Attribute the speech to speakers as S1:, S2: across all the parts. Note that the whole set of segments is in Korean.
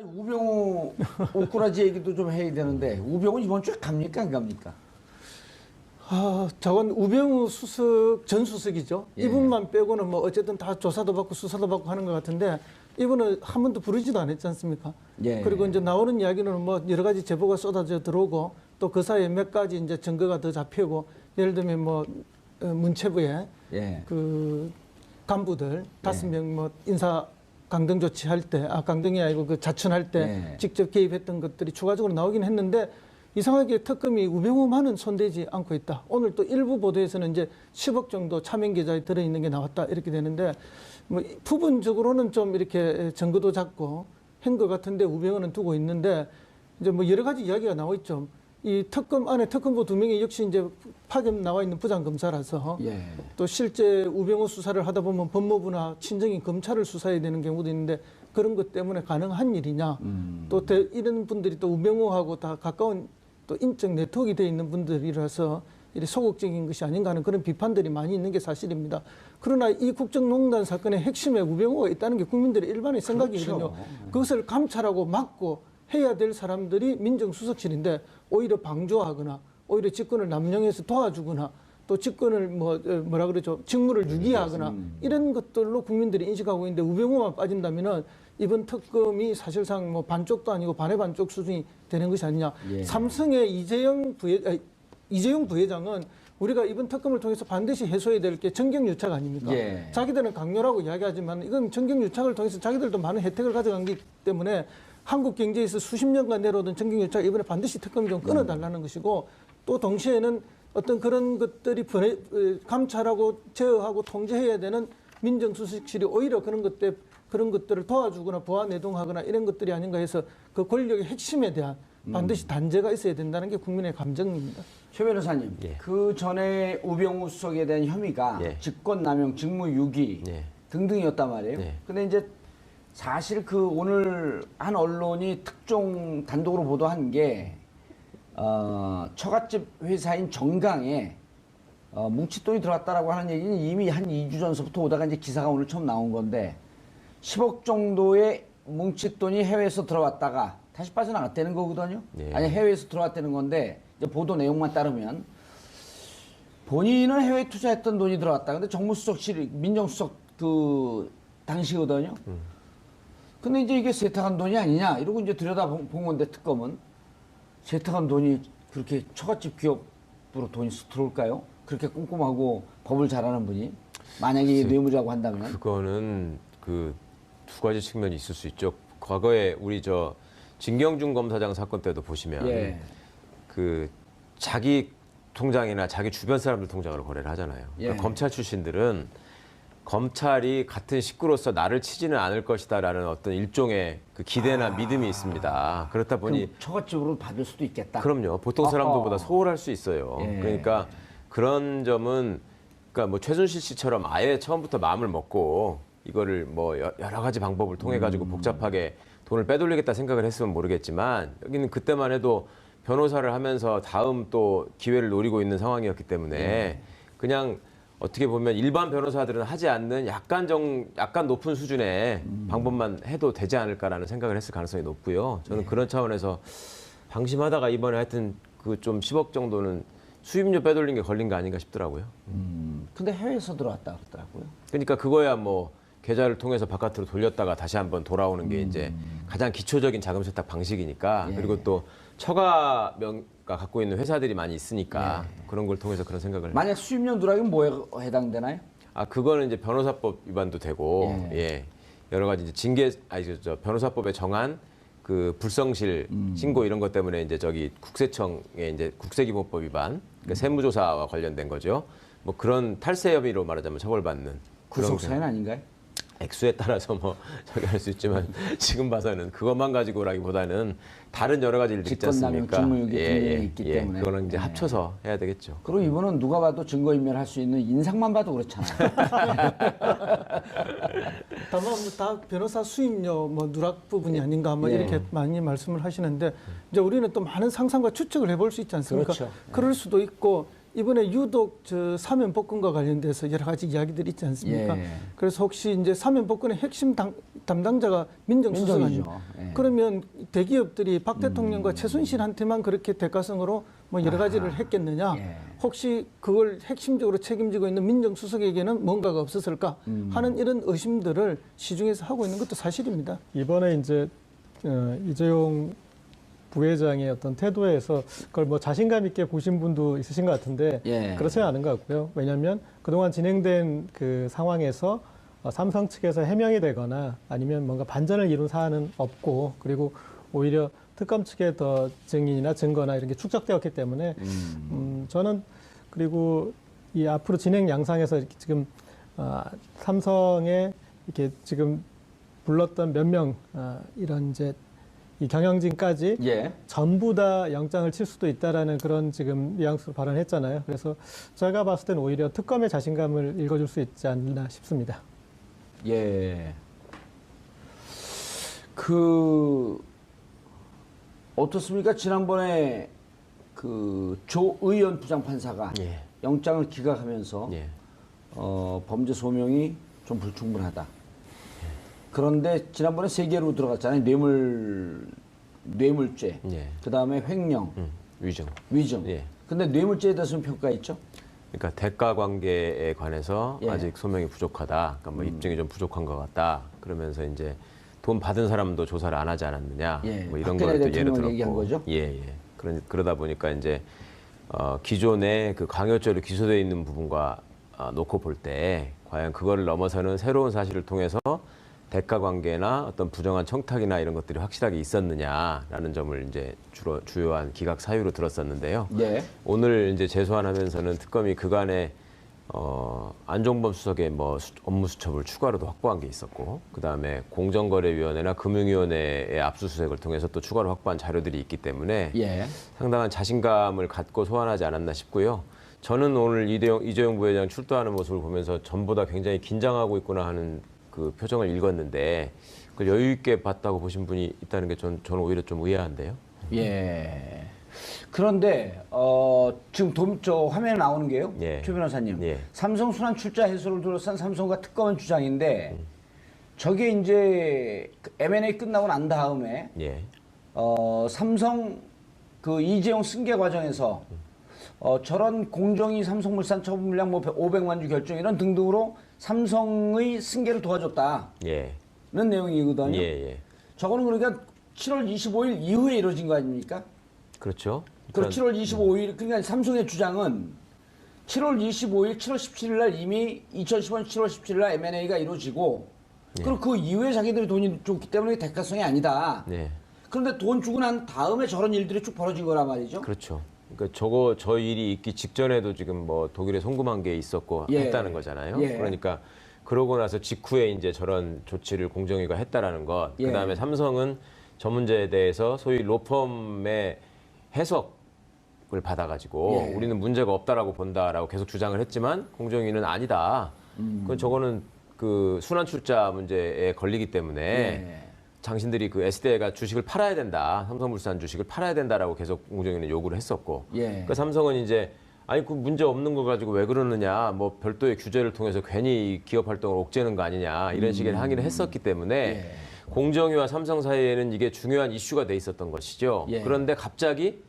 S1: 우병우 옷꾸라지 얘기도 좀 해야 되는데 우병우 이번 주에 갑니까 안 갑니까?
S2: 저건 우병우 수석 전 수석이죠.
S1: 예.
S2: 이분만 빼고는 뭐 어쨌든 다 조사도 받고 수사도 받고 하는 것 같은데 이분은 한 번도 부르지도 않았지 않습니까?
S1: 예.
S2: 그리고 이제 나오는 이야기는 뭐 여러 가지 제보가 쏟아져 들어오고 또 그 사이에 몇 가지 이제 증거가 더 잡히고 예를 들면 뭐 문체부에
S1: 예.
S2: 그 간부들 5명 뭐 인사 강등 조치할 때, 강등이 아니고 그 자춘할 때
S1: 예.
S2: 직접 개입했던 것들이 추가적으로 나오긴 했는데 이상하게 특검이 우병우만은 손대지 않고 있다. 오늘 또 일부 보도에서는 이제 10억 정도 차명 계좌에 들어있는 게 나왔다 이렇게 되는데 뭐 부분적으로는 좀 이렇게 증거도 작고 한 것 같은데 우병우는 두고 있는데 이제 뭐 여러 가지 이야기가 나와 있죠. 이 특검 안에 특검부 2명이 역시 이제 파견 나와 있는 부장검사라서
S1: 예.
S2: 또 실제 우병우 수사를 하다 보면 법무부나 친정인 검찰을 수사해야 되는 경우도 있는데 그런 것 때문에 가능한 일이냐. 또 이런 분들이 또 우병우하고 다 가까운 또 인적 네트워크가 되어 있는 분들이라서 이렇게 소극적인 것이 아닌가 하는 그런 비판들이 많이 있는 게 사실입니다. 그러나 이 국정농단 사건의 핵심에 우병우가 있다는 게 국민들의 일반의 생각이거든요.
S1: 그렇죠.
S2: 그것을 감찰하고 막고 해야 될 사람들이 민정수석실인데 오히려 방조하거나 오히려 직권을 남용해서 도와주거나 또 직권을 뭐라 그러죠 직무를 유기하거나 이런 것들로 국민들이 인식하고 있는데 우병우만 빠진다면은 이번 특검이 사실상 뭐 반쪽도 아니고 반의 반쪽 수준이 되는 것이 아니냐.
S1: 예.
S2: 삼성의 이재용 부회장은 우리가 이번 특검을 통해서 반드시 해소해야 될 게 정경유착 아닙니까?
S1: 예.
S2: 자기들은 강요라고 이야기하지만 이건 정경유착을 통해서 자기들도 많은 혜택을 가져간 거기 때문에 한국 경제에서 수십 년간 내려오던 정경유착 이번에 반드시 특검이 좀 끊어달라는 것이고 또 동시에는 어떤 그런 것들이 감찰하고 제어하고 통제해야 되는 민정수석실이 오히려 그런 것들을 도와주거나 보완내동하거나 이런 것들이 아닌가 해서 그 권력의 핵심에 대한 반드시 단죄가 있어야 된다는 게 국민의 감정입니다.
S1: 최 변호사님,
S3: 예.
S1: 그 전에 우병우 수석에 대한 혐의가
S3: 예.
S1: 직권남용, 직무유기
S3: 예.
S1: 등등이었단 말이에요.
S3: 예.
S1: 근데 이제 사실 그 오늘 한 언론이 특종 단독으로 보도한 게 처갓집 회사인 정강에 뭉칫돈이 들어왔다라고 하는 얘기는 이미 한 2주 전서부터 오다가 이제 기사가 오늘 처음 나온 건데 10억 정도의 뭉칫돈이 해외에서 들어왔다가 다시 빠져나갔다는 거거든요.
S3: 예.
S1: 아니 해외에서 들어왔다는 건데 이제 보도 내용만 따르면 본인은 해외에 투자했던 돈이 들어왔다. 근데 정무수석실 민정수석 그 당시거든요. 근데 이제 이게 세탁한 돈이 아니냐 이러고 이제 들여다본 건데 특검은 세탁한 돈이 그렇게 처갓집 기업으로 돈이 들어올까요? 그렇게 꼼꼼하고 법을 잘하는 분이 만약에 뇌물이라고 한다면
S3: 그거는 그 두 가지 측면이 있을 수 있죠. 과거에 우리 진경준 검사장 사건 때도 보시면
S1: 예.
S3: 그 자기 통장이나 자기 주변 사람들 통장으로 거래를 하잖아요. 그러니까
S1: 예.
S3: 검찰 출신들은 검찰이 같은 식구로서 나를 치지는 않을 것이다라는 어떤 일종의 그 기대나 믿음이 있습니다. 그렇다 보니
S1: 그럼 처갓집으로 받을 수도 있겠다.
S3: 그럼요. 보통 사람들보다 소홀할 수 있어요.
S1: 예.
S3: 그러니까 그런 점은 그러니까 뭐 최순실 씨처럼 아예 처음부터 마음을 먹고 이거를 뭐 여러 가지 방법을 통해 가지고 복잡하게 돈을 빼돌리겠다 생각을 했으면 모르겠지만 여기는 그때만 해도 변호사를 하면서 다음 또 기회를 노리고 있는 상황이었기 때문에 그냥 어떻게 보면 일반 변호사들은 하지 않는 약간 높은 수준의 방법만 해도 되지 않을까라는 생각을 했을 가능성이 높고요. 저는 그런 차원에서 방심하다가 이번에 하여튼 그 좀 10억 정도는 수입료 빼돌린 게 걸린 거 아닌가 싶더라고요.
S1: 근데 해외에서 들어왔다 그러더라고요.
S3: 그러니까 그거야 뭐 계좌를 통해서 바깥으로 돌렸다가 다시 한번 돌아오는 게 이제 가장 기초적인 자금 세탁 방식이니까
S1: 예.
S3: 그리고 또 처가명가 갖고 있는 회사들이 많이 있으니까 그런 걸 통해서 그런 생각을
S1: 만약 수입료 누락이면 뭐에 해당되나요?
S3: 그거는 이제 변호사법 위반도 되고 예. 여러 가지 이제 변호사법에 정한 그 불성실 신고 이런 것 때문에 이제 국세청의 이제 국세기본법 위반 그러니까 세무조사와 관련된 거죠. 뭐 그런 탈세 혐의로 말하자면 처벌받는
S1: 구속사유는 아닌가요?
S3: 액수에 따라서 뭐 할 수 있지만 지금 봐서는 그것만 가지고라기보다는 다른 여러 가지 일들이 있지
S1: 직권남용,
S3: 않습니까?
S1: 직무유기 등등이 있기 때문에.
S3: 그거는 이제 합쳐서 해야 되겠죠.
S1: 그리고 이분은 누가 봐도 증거인멸할 수 있는 인상만 봐도 그렇잖아요.
S2: 다만 다 변호사 수임료 누락 부분이 아닌가
S1: 예.
S2: 이렇게 많이 말씀을 하시는데 이제 우리는 또 많은 상상과 추측을 해볼 수 있지 않습니까?
S1: 그렇죠.
S2: 그럴 수도 있고 이번에 유독 저 사면 복권과 관련돼서 여러 가지 이야기들이 있지 않습니까?
S1: 예.
S2: 그래서 혹시 이제 사면 복권의 핵심 담당자가 민정수석
S1: 민정이죠.
S2: 아닙니까?
S1: 예.
S2: 그러면 대기업들이 박 대통령과 최순실한테만 그렇게 대가성으로 뭐 여러 가지를 했겠느냐?
S1: 예.
S2: 혹시 그걸 핵심적으로 책임지고 있는 민정수석에게는 뭔가가 없었을까 하는 이런 의심들을 시중에서 하고 있는 것도 사실입니다.
S4: 이번에 이제 이재용 부회장의 어떤 태도에서 그걸 뭐 자신감 있게 보신 분도 있으신 것 같은데
S1: 예.
S4: 그렇지는 않은 것 같고요. 왜냐하면 그동안 진행된 그 상황에서 삼성 측에서 해명이 되거나 아니면 뭔가 반전을 이룬 사안은 없고 그리고 오히려 특검 측에 더 증인이나 증거나 이런 게 축적되었기 때문에 저는 그리고 이 앞으로 진행 양상에서 지금 삼성에 이렇게 지금 불렀던 몇 명 이런 이제 이 경영진까지
S1: 예.
S4: 전부 다 영장을 칠 수도 있다라는 그런 지금 뉘앙스로 발언했잖아요. 그래서 제가 봤을 때는 오히려 특검의 자신감을 읽어줄 수 있지 않나 싶습니다.
S1: 예. 어떻습니까? 지난번에 그 조의원 부장판사가
S3: 예.
S1: 영장을 기각하면서
S3: 예.
S1: 범죄 소명이 좀 불충분하다. 그런데 지난번에 세 개로 들어갔잖아요. 뇌물죄,
S3: 예.
S1: 그 다음에 횡령,
S3: 위증.
S1: 위증.
S3: 예.
S1: 근데 뇌물죄에 대해서는 평가가 있죠?
S3: 그러니까 대가 관계에 관해서
S1: 예.
S3: 아직 소명이 부족하다. 그러니까 뭐 입증이 좀 부족한 것 같다. 그러면서 이제 돈 받은 사람도 조사를 안 하지 않았느냐.
S1: 예.
S3: 뭐 이런
S1: 박근혜
S3: 걸 또 예를
S1: 대통령을
S3: 들었고.
S1: 얘기한 거죠?
S3: 예, 예. 그러다 보니까 이제 기존에 그 강요죄로 기소되어 있는 부분과 놓고 볼 때 과연 그거를 넘어서는 새로운 사실을 통해서 대가 관계나 어떤 부정한 청탁이나 이런 것들이 확실하게 있었느냐라는 점을 이제 주요한 기각 사유로 들었었는데요.
S1: 네.
S3: 오늘 이제 재소환하면서는 특검이 그간에 안종범 수석의 뭐 업무 수첩을 추가로도 확보한 게 있었고, 그 다음에 공정거래위원회나 금융위원회의 압수수색을 통해서 또 추가로 확보한 자료들이 있기 때문에
S1: 예.
S3: 상당한 자신감을 갖고 소환하지 않았나 싶고요. 저는 오늘 이재용 부회장 출두하는 모습을 보면서 전보다 굉장히 긴장하고 있구나 하는 그 표정을 읽었는데 그걸 여유 있게 봤다고 보신 분이 있다는 게 저는 오히려 좀 의아한데요.
S1: 예. 그런데 지금 저 화면에 나오는 게요.
S3: 예.
S1: 최 변호사님.
S3: 예.
S1: 삼성 순환 출자 해소를 둘러싼 삼성과 특검은 주장인데 저게 이제 M&A 끝나고 난 다음에
S3: 예.
S1: 삼성 그 이재용 승계 과정에서 저런 공정위 삼성물산 처분 물량 뭐 500만 주 결정 이런 등등으로 삼성의 승계를 도와줬다는
S3: 예.
S1: 내용이거든요.
S3: 예. 예.
S1: 저거는 그러니까 7월 25일 이후에 이루어진 거 아닙니까?
S3: 그렇죠.
S1: 그 7월 25일 그러니까 삼성의 주장은 7월 25일, 7월 17일 날 이미 2015년 7월 17일 날 M&A가 이루어지고 그리고 그 이후에 자기들이 돈이 줬기 때문에 대가성이 아니다.
S3: 네.
S1: 그런데 돈 주고 난 다음에 저런 일들이 쭉 벌어진 거란 말이죠.
S3: 그렇죠. 그러니까 저 일이 있기 직전에도 지금 뭐 독일에 송금한 게 있었고
S1: 예.
S3: 했다는 거잖아요.
S1: 예.
S3: 그러니까 그러고 나서 직후에 이제 저런 조치를 공정위가 했다라는 것.
S1: 예.
S3: 그다음에 삼성은 저 문제에 대해서 소위 로펌의 해석을 받아가지고
S1: 예.
S3: 우리는 문제가 없다라고 본다라고 계속 주장을 했지만 공정위는 아니다. 그건 저거는 그 순환 출자 문제에 걸리기 때문에
S1: 예.
S3: 당신들이 그 SDI가 주식을 팔아야 된다. 삼성물산 주식을 팔아야 된다라고 계속 공정위는 요구를 했었고.
S1: 예.
S3: 그러니까 삼성은 이제 아니 그 문제 없는 거 가지고 왜 그러느냐. 뭐 별도의 규제를 통해서 괜히 기업 활동을 옥죄는 거 아니냐. 이런 식의 항의를 했었기 때문에
S1: 예.
S3: 공정위와 삼성 사이에는 이게 중요한 이슈가 돼 있었던 것이죠.
S1: 예.
S3: 그런데 갑자기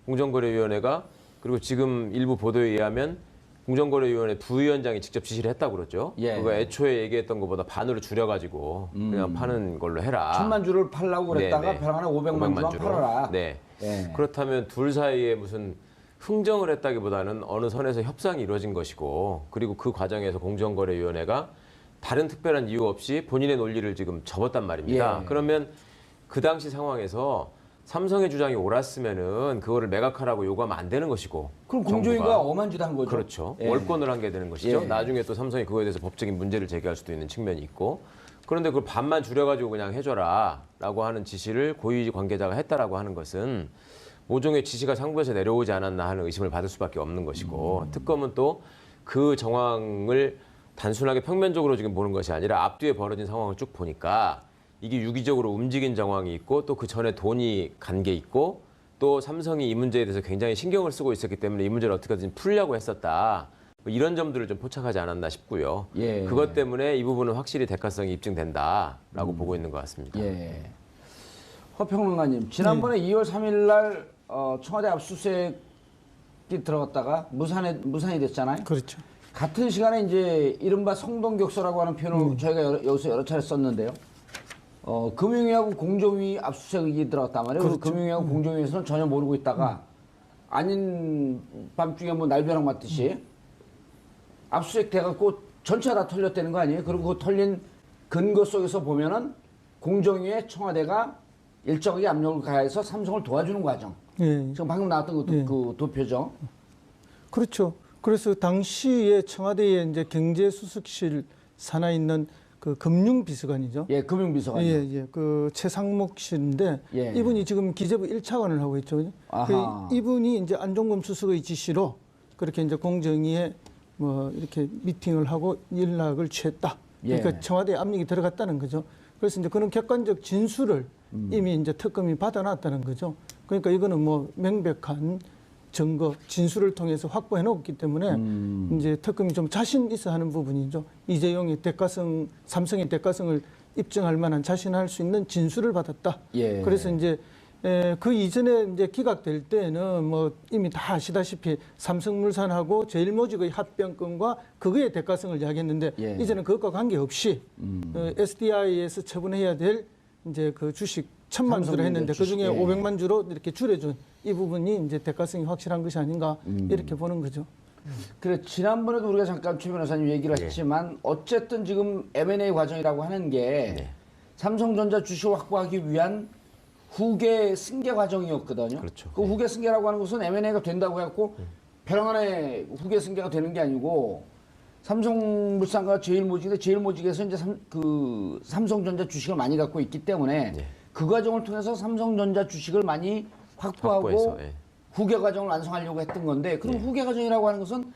S3: 공정거래위원회가 그리고 지금 일부 보도에 의하면 공정거래위원회 부위원장이 직접 지시를 했다고 그러죠.
S1: 예.
S3: 그거 애초에 얘기했던 것보다 반으로 줄여가지고 그냥 파는 걸로 해라.
S1: 1000만 주를 팔라고 그랬다가
S3: 네네.
S1: 벼랑 하나 500만 주만
S3: 주로.
S1: 팔아라.
S3: 네.
S1: 예.
S3: 그렇다면 둘 사이에 무슨 흥정을 했다기보다는 어느 선에서 협상이 이루어진 것이고 그리고 그 과정에서 공정거래위원회가 다른 특별한 이유 없이 본인의 논리를 지금 접었단 말입니다.
S1: 예.
S3: 그러면 그 당시 상황에서 삼성의 주장이 옳았으면은 그거를 매각하라고 요구하면 안 되는 것이고.
S1: 그럼
S3: 정부가.
S1: 공정위가 엄한짓 한 거죠.
S3: 그렇죠.
S1: 예.
S3: 월권을 한 게 되는 것이죠.
S1: 예.
S3: 나중에 또 삼성이 그거에 대해서 법적인 문제를 제기할 수도 있는 측면이 있고. 그런데 그걸 반만 줄여가지고 그냥 해줘라라고 하는 지시를 고위 관계자가 했다라고 하는 것은 모종의 지시가 상부에서 내려오지 않았나 하는 의심을 받을 수밖에 없는 것이고 특검은 또 그 정황을 단순하게 평면적으로 지금 보는 것이 아니라 앞뒤에 벌어진 상황을 쭉 보니까 이게 유기적으로 움직인 정황이 있고 또 그 전에 돈이 간 게 있고 또 삼성이 이 문제에 대해서 굉장히 신경을 쓰고 있었기 때문에 이 문제를 어떻게든 풀려고 했었다. 뭐 이런 점들을 좀 포착하지 않았나 싶고요.
S1: 예.
S3: 그것 때문에 이 부분은 확실히 대가성이 입증된다라고 보고 있는 것 같습니다.
S1: 예. 허평론가님, 지난번에 2월 3일 날 청와대 압수수색이 들어갔다가 무산이 됐잖아요.
S2: 그렇죠.
S1: 같은 시간에 이제 이른바 성동격서라고 하는 표현을 저희가 여기서 여러 차례 썼는데요. 금융위하고 공정위 압수수색이 들어갔단 말이에요. 그렇죠. 금융위하고 공정위에서는 전혀 모르고 있다가 아닌 밤중에 뭐 날벼락 맞듯이 압수수색 돼갖고 전체가 다 털렸다는 거 아니에요? 그리고 그 털린 근거 속에서 보면은 공정위에 청와대가 일정하게 압력을 가해서 삼성을 도와주는 과정.
S2: 예.
S1: 지금 방금 나왔던 것도
S2: 예.
S1: 그 도표죠.
S2: 그렇죠. 그래서 당시에 청와대에 이제 경제수석실 산하에 있는 그 금융비서관이죠.
S1: 예, 금융비서관.
S2: 예. 그 최상목 씨인데
S1: 예.
S2: 이분이 지금 기재부 1차관을 하고 있죠. 그죠?
S1: 아하.
S2: 이분이 이제 안종범 수석의 지시로 그렇게 이제 공정위에 뭐 이렇게 미팅을 하고 연락을 취했다. 그러니까
S1: 예.
S2: 청와대에 압력이 들어갔다는 거죠. 그래서 이제 그런 객관적 진술을 이미 이제 특검이 받아놨다는 거죠. 그러니까 이거는 뭐 명백한 증거, 진술을 통해서 확보해 놓았기 때문에 이제 특검이 좀 자신 있어 하는 부분이죠. 이재용의 대가성, 삼성의 대가성을 입증할 만한 자신할 수 있는 진술을 받았다.
S1: 예.
S2: 그래서 이제 그 이전에 이제 기각될 때는 뭐 이미 다 아시다시피 삼성물산하고 제일모직의 합병권과 그거의 대가성을 이야기했는데
S1: 예.
S2: 이제는 그것과 관계없이 SDI에서 처분해야 될 이제 그 주식 1,000만 주를 했는데 그 중에
S1: 예.
S2: 500만 주로 이렇게 줄여준 이 부분이 이제 대가성이 확실한 것이 아닌가 이렇게 보는 거죠.
S1: 그래, 지난번에도 우리가 잠깐 최 변호사님 얘기를 했지만 어쨌든 지금 M&A 과정이라고 하는 게 삼성전자 주식을 확보하기 위한 후계 승계 과정이었거든요.
S3: 그렇죠.
S1: 그 후계 승계라고 하는 것은 M&A가 된다고 해갖고 벼랑안에 후계 승계가 되는 게 아니고 삼성물산과 제일모직에서 이제 삼성전자 주식을 많이 갖고 있기 때문에 그 과정을 통해서 삼성전자 주식을 많이 확보하고
S3: 확보해서,
S1: 후계 과정을 완성하려고 했던 건데 그럼 후계 과정이라고 하는 것은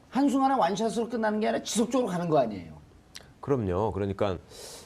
S1: 한순간에 완샷으로 끝나는 게 아니라 지속적으로 가는 거 아니에요?
S3: 그럼요. 그러니까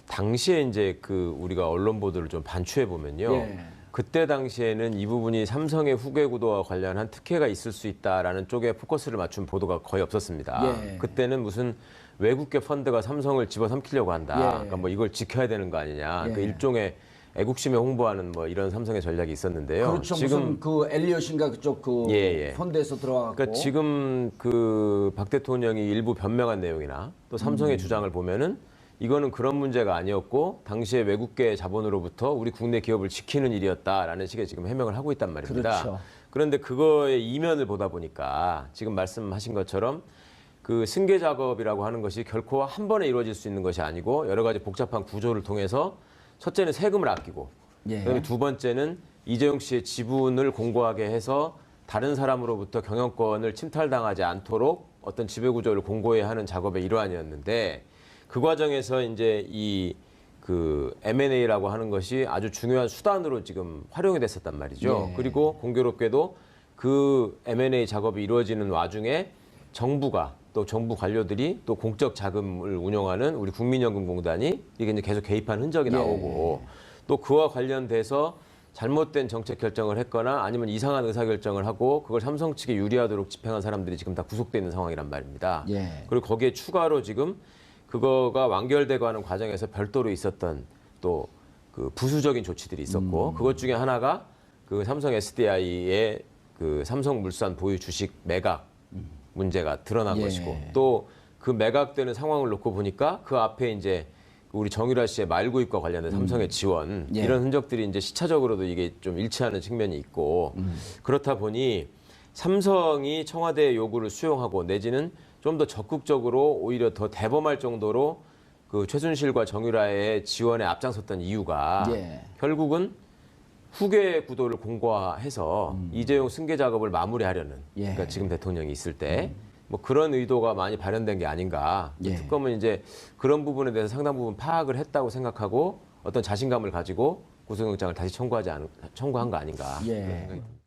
S3: 당시에 이제 그 우리가 언론 보도를 좀 반추해 보면요.
S1: 예.
S3: 그때 당시에는 이 부분이 삼성의 후계 구도와 관련한 특혜가 있을 수 있다라는 쪽에 포커스를 맞춘 보도가 거의 없었습니다.
S1: 예.
S3: 그때는 무슨 외국계 펀드가 삼성을 집어삼키려고 한다.
S1: 예.
S3: 그러니까 뭐 이걸 지켜야 되는 거 아니냐.
S1: 예.
S3: 그 일종의 애국심에 홍보하는 뭐 이런 삼성의 전략이 있었는데요.
S1: 그렇죠. 무슨 그 엘리엇인가 그쪽 그
S3: 예.
S1: 펀드에서 들어가고.
S3: 그러니까 지금 그 박 대통령이 일부 변명한 내용이나 또 삼성의 주장을 보면은 이거는 그런 문제가 아니었고 당시에 외국계 자본으로부터 우리 국내 기업을 지키는 일이었다라는 식의 지금 해명을 하고 있단 말입니다.
S1: 그렇죠.
S3: 그런데 그거의 이면을 보다 보니까 지금 말씀하신 것처럼 그 승계 작업이라고 하는 것이 결코 한 번에 이루어질 수 있는 것이 아니고 여러 가지 복잡한 구조를 통해서 첫째는 세금을 아끼고
S1: 예.
S3: 그다음에 두 번째는 이재용 씨의 지분을 공고하게 해서 다른 사람으로부터 경영권을 침탈당하지 않도록 어떤 지배구조를 공고히 하는 작업의 일환이었는데 그 과정에서 이제 이 그 M&A라고 하는 것이 아주 중요한 수단으로 지금 활용이 됐었단 말이죠.
S1: 예.
S3: 그리고 공교롭게도 그 M&A 작업이 이루어지는 와중에 정부가 또 정부 관료들이 또 공적 자금을 운영하는 우리 국민연금공단이 이게 이제 계속 개입한 흔적이 나오고 또 그와 관련돼서 잘못된 정책 결정을 했거나 아니면 이상한 의사 결정을 하고 그걸 삼성 측에 유리하도록 집행한 사람들이 지금 다 구속돼 있는 상황이란 말입니다.
S1: 예.
S3: 그리고 거기에 추가로 지금 그거가 완결되고 하는 과정에서 별도로 있었던 또 그 부수적인 조치들이 있었고 그것 중에 하나가 그 삼성 SDI의 그 삼성물산 보유 주식 매각 문제가 드러난
S1: 예.
S3: 것이고 또 그 매각되는 상황을 놓고 보니까 그 앞에 이제 우리 정유라 씨의 말구입과 관련된 삼성의 지원
S1: 예.
S3: 이런 흔적들이 이제 시차적으로도 이게 좀 일치하는 측면이 있고 그렇다 보니 삼성이 청와대의 요구를 수용하고 내지는 좀 더 적극적으로 오히려 더 대범할 정도로 그 최순실과 정유라의 지원에 앞장섰던 이유가
S1: 예.
S3: 결국은 후계 구도를 공고화해서 이재용 승계 작업을 마무리하려는
S1: 예.
S3: 그러니까 지금 대통령이 있을 때 뭐 그런 의도가 많이 발현된 게 아닌가.
S1: 예.
S3: 특검은 이제 그런 부분에 대해서 상당 부분 파악을 했다고 생각하고 어떤 자신감을 가지고 구속영장을 다시 청구한 거 아닌가.
S1: 예.
S3: 그런 생각이 듭니다.